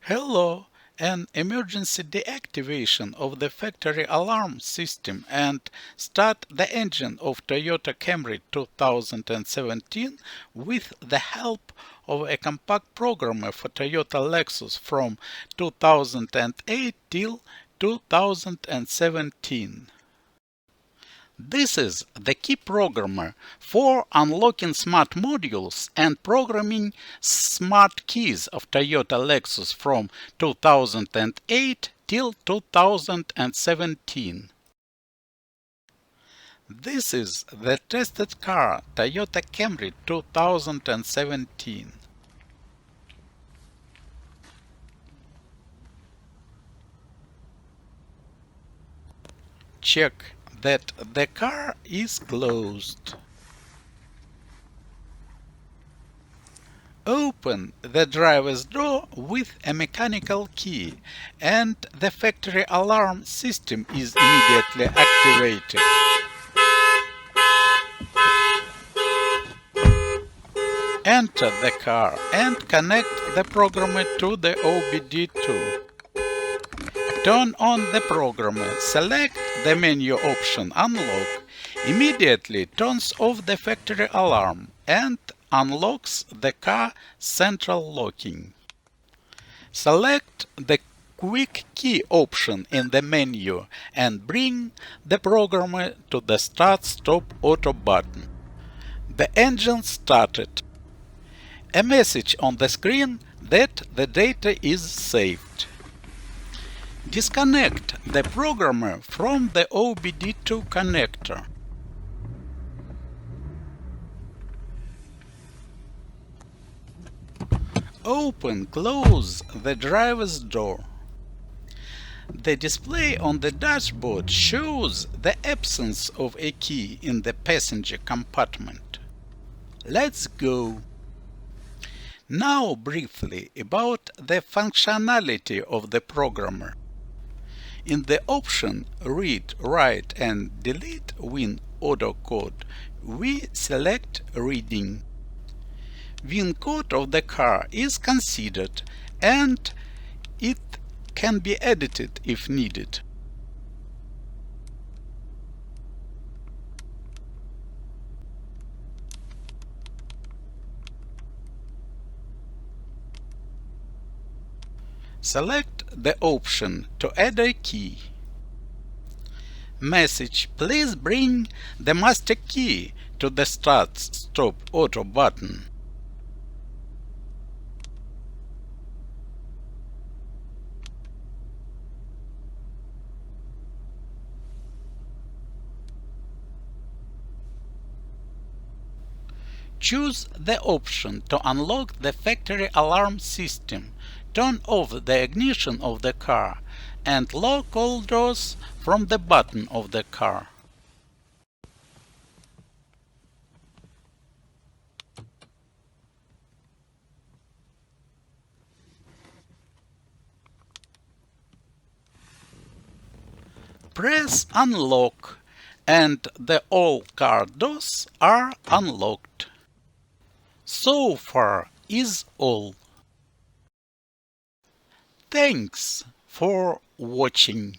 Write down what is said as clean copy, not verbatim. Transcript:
Hello! An emergency deactivation of the factory alarm system and start the engine of Toyota Camry 2017 with the help of a compact programmer for Toyota Lexus from 2008 till 2017. This is the key programmer for unlocking smart modules and programming smart keys of Toyota Lexus from 2008 till 2017. This is the tested car Toyota Camry 2017. Check that the car is closed. Open the driver's door with a mechanical key and the factory alarm system is immediately activated. Enter the car and connect the programmer to the OBD2. Turn on the programmer, select the menu option Unlock, immediately turns off the factory alarm and unlocks the car central locking. Select the Quick Key option in the menu and bring the programmer to the Start Stop Auto button. The engine started. A message on the screen that the data is saved. Disconnect the programmer from the OBD2 connector. Close the driver's door. The display on the dashboard shows the absence of a key in the passenger compartment. Let's go. Now briefly about the functionality of the programmer. In the option Read, Write and Delete VIN auto code, we select Reading. VIN code of the car is considered and it can be edited if needed. Select the option to add a key. Message: please bring the master key to the Start Stop Auto button. Choose the option to unlock the factory alarm system, turn off the ignition of the car, and lock all doors from the button of the car. Press Unlock and the all car doors are unlocked. So far is all. Thanks for watching.